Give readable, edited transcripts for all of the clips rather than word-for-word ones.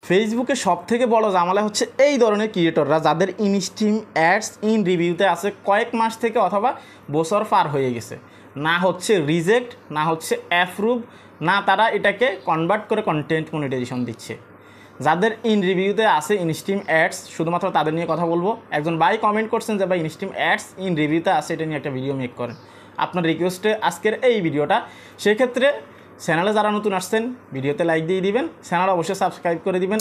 ফেসবুকে সবথেকে বড় ঝামেলা হচ্ছে এই ধরনের ক্রিয়েটররা যাদের ইনস্ট্রিম অ্যাডস ইন রিভিউতে আছে কয়েক মাস থেকে অথবা বছর পার হয়ে গেছে, না হচ্ছে রিজেক্ট, না হচ্ছে অ্যাপ্রুভ, না তারা এটাকে কনভার্ট করে কন্টেন্ট মনিটাইজেশন দিচ্ছে। যাদের ইন রিভিউতে আছে ইনস্ট্রিম অ্যাডস, শুধুমাত্র তাদের নিয়ে কথা বলবো। একজন ভাই কমেন্ট করছেন যে ভাই ইনস্ট্রিম অ্যাডস ইন রিভিউতে আছে, এটা নিয়ে একটা ভিডিও মেক করেন। আপনার রিকোয়েস্টে আজকের এই ভিডিওটা। সেক্ষেত্রে চ্যানেলে যারা নতুন আসছেন ভিডিওতে লাইক দিয়ে দিবেন, চ্যানেল অবশ্যই সাবস্ক্রাইব করে দিবেন।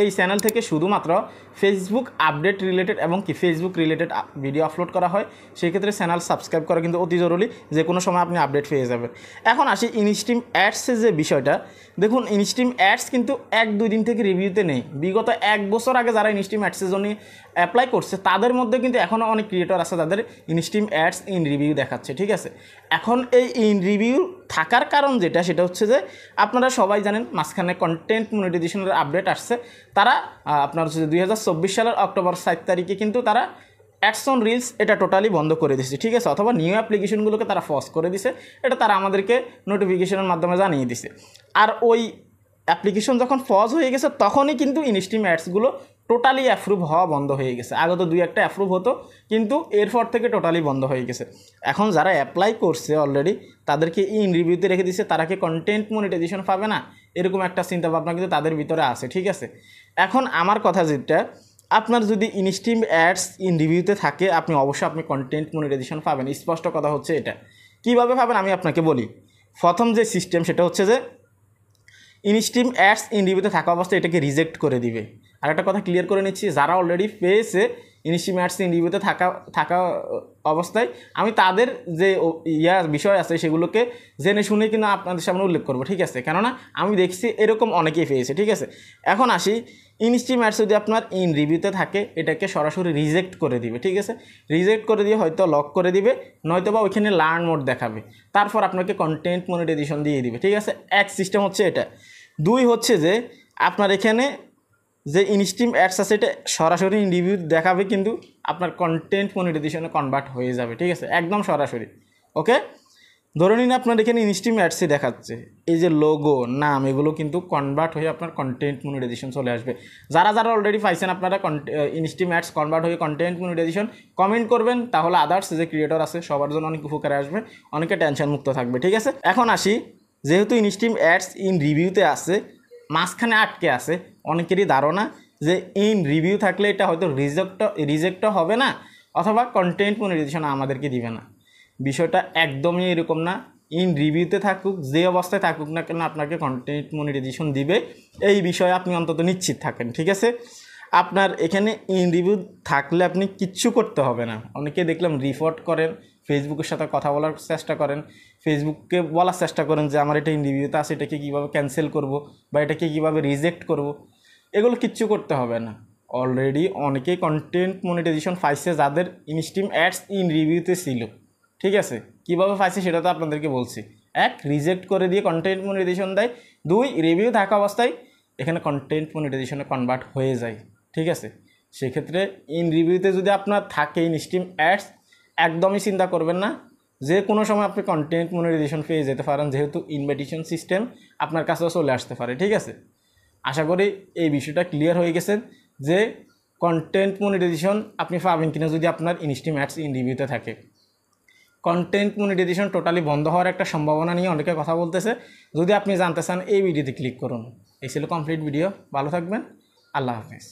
এই চ্যানেল থেকে শুধুমাত্র ফেসবুক আপডেট রিলেটেড এবং কি ফেসবুক রিলেটেড ভিডিও আপলোড করা হয়। সেই ক্ষেত্রে চ্যানেল সাবস্ক্রাইব করা কিন্তু অতি জরুরি, যে কোনো সময় আপনি আপডেট পেয়ে যাবেন। এখন আসি ইনস্ট্রিম অ্যাডসের যে বিষয়টা। দেখুন, ইনস্ট্রিম অ্যাডস কিন্তু 1-2 দিন থেকে রিভিউতে নেই। বিগত 1 বছর আগে যারা ইনস্ট্রিম অ্যাডসের জন্য অ্যাপ্লাই করছে তাদের মধ্যে কিন্তু এখনও অনেক ক্রিয়েটর আছে যাদের ইনস্ট্রিম অ্যাডস ইন রিভিউ দেখাচ্ছে, ঠিক আছে। এখন এই ইন রিভিউ থাকার কারণ যেটা, সেটা হচ্ছে যে আপনারা সবাই জানেন মাঝখানে কন্টেন্ট মনিটাইজেশনের আপডেট আসছে। তারা আপনার হচ্ছে 2024 সালের অক্টোবর 7 তারিখে কিন্তু তারা অ্যাডস অন রিলস এটা টোটালি বন্ধ করে দিয়েছে, ঠিক আছে। অথবা নিউ অ্যাপ্লিকেশনগুলোকে তারা পজ করে দিছে, এটা তারা আমাদেরকে নোটিফিকেশনের মাধ্যমে জানিয়ে দিছে। আর ওই অ্যাপ্লিকেশন যখন পজ হয়ে গেছে তখনই কিন্তু ইনস্ট্রিম অ্যাডসগুলো টোটালি অ্যাপ্রুভ হওয়া বন্ধ হয়ে গেছে। আগে তো 2-1টা অ্যাপ্রুভ হতো, কিন্তু এরপর থেকে টোটালি বন্ধ হয়ে গেছে। এখন যারা অ্যাপ্লাই করছে অলরেডি তাদেরকে ইন রিভিউতে রেখে দিচ্ছে, তারা কি কন্টেন্ট মনিটাইজেশন পাবে না, এরকম একটা চিন্তাভাবনা কিন্তু তাদের ভিতরে আছে, ঠিক আছে। এখন আমার কথা যেটা, আপনার যদি ইনস্ট্রিম অ্যাডস ইন রিভিউতে থাকে আপনি অবশ্যই কন্টেন্ট মনিটাইজেশন পাবেন। স্পষ্ট কথা হচ্ছে এটা। কীভাবে পাবেন আমি আপনাকে বলি। প্রথম যে সিস্টেম সেটা হচ্ছে যে ইনস্ট্রিম অ্যাডস ইন রিভিউতে থাকা অবস্থায় এটাকে রিজেক্ট করে দিবে। আর একটা কথা ক্লিয়ার করে নিচ্ছি, যারা অলরেডি পেয়েছে ইনস্ট্রিম অ্যাডস ইন রিভিউতে থাকা অবস্থায়, আমি তাদের যে বিষয় আছে সেগুলোকে জেনে শুনে কিন্তু আপনাদের সামনে উল্লেখ করবো, ঠিক আছে। কেননা আমি দেখছি এরকম অনেকেই পেয়েছে, ঠিক আছে। এখন আসি, ইনস্ট্রিম অ্যাডস যদি আপনার ইন রিভিউতে থাকে এটাকে সরাসরি রিজেক্ট করে দিবে, ঠিক আছে। রিজেক্ট করে দিয়ে হয়তো লক করে দিবে, নয়তো বা ওইখানে লার্ন মোড দেখাবে, তারপর আপনাকে কন্টেন্ট মনিটাইজেশন দিয়ে দিবে, ঠিক আছে। এক সিস্টেম হচ্ছে এটা। 2 হচ্ছে যে আপনার এখানে যে ইনস্ট্রিম অ্যাডস আছে এটা সরাসরি ইন রিভিউ দেখাবে, কিন্তু আপনার কন্টেন্ট মনিটাইজেশনে কনভার্ট হয়ে যাবে, ঠিক আছে, একদম সরাসরি। ওকে, ধরে নিন আপনার এখানে ইনস্ট্রিম অ্যাডসে দেখাচ্ছে, এই যে লোগো, নাম, এগুলো কিন্তু কনভার্ট হয়ে আপনার কন্টেন্ট মনিটাইজেশন চলে আসবে। যারা অলরেডি পাইছেন আপনারা ইনস্ট্রিম অ্যাডস কনভার্ট হয়ে কন্টেন্ট মনিটাইজেশন, কমেন্ট করবেন, তাহলে আদার্স যে ক্রিয়েটর আছে সবার জন্য অনেক উপকারে আসবে, অনেকে টেনশন মুক্ত থাকবে, ঠিক আছে। এখন আসি, যেহেতু ইনস্ট্রিম অ্যাডস ইন রিভিউতে আছে, মাঝখানে আটকে আছে, অনেকেরই ধারণা যে ইন রিভিউ থাকলে এটা হয়তো রিজেক্টও হবে না, অথবা কন্টেন্ট মনিটাইজেশন আমাদেরকে দিবে না। বিষয়টা একদমই এরকম না। ইন রিভিউতে থাকুক, যে অবস্থায় থাকুক না কেন, আপনাকে কন্টেন্ট মনিটাইজেশন দিবে, এই বিষয়ে আপনি অন্তত নিশ্চিত থাকেন, ঠিক আছে। আপনার এখানে ইন রিভিউ থাকলে আপনি কিচ্ছু করতে হবে না। অনেকে দেখলাম রিপোর্ট করেন, ফেসবুকের সাথে কথা বলার চেষ্টা করেন, ফেসবুককে বলার চেষ্টা করেন যে আমার এটা ইন রিভিউতে আছে, এটাকে কীভাবে ক্যান্সেল করব বা এটাকে কীভাবে রিজেক্ট করব, এগুলো কিচ্ছু করতে হবে না। অলরেডি অনেকেই কন্টেন্ট মনিটাইজেশন পাইছে যাদের ইনস্ট্রিম অ্যাডস ইন রিভিউতে ছিল, ঠিক আছে। কীভাবে পাইছে সেটা তো আপনাদেরকে বলছি। 1, রিজেক্ট করে দিয়ে কন্টেন্ট মনিটাইজেশন দেয়। 2, রিভিউ থাকা অবস্থায় এখানে কন্টেন্ট মনিটাইজেশনে কনভার্ট হয়ে যায়, ঠিক আছে। সেক্ষেত্রে ইন রিভিউতে যদি আপনার থাকে ইনস্ট্রিম অ্যাডস, একদমই চিন্তা করবেন না, যে কোনো সময় আপনি কন্টেন্ট মনিটাইজেশন পেয়ে যেতে পারেন, যেহেতু ইনভাইটেশন সিস্টেম আপনার কাছেও চলে আসতে পারে, ঠিক আছে। আশা করি এই বিষয়টা ক্লিয়ার হয়ে গেছে যে কন্টেন্ট মনিটাইজেশন আপনি পাবেন কিনা যদি আপনার ইনস্ট্রিম অ্যাডস ইন রিভিউতে থাকে। কন্টেন্ট মনিটাইজেশন টোটালি বন্ধ হওয়ার একটা সম্ভাবনা নিয়ে অনেকে কথা বলতেছে। যদি আপনি জানতে চান এই ভিডিওতে ক্লিক করুন। এই ছিল কমপ্লিট ভিডিও। ভালো থাকবেন, আল্লাহ হাফেজ।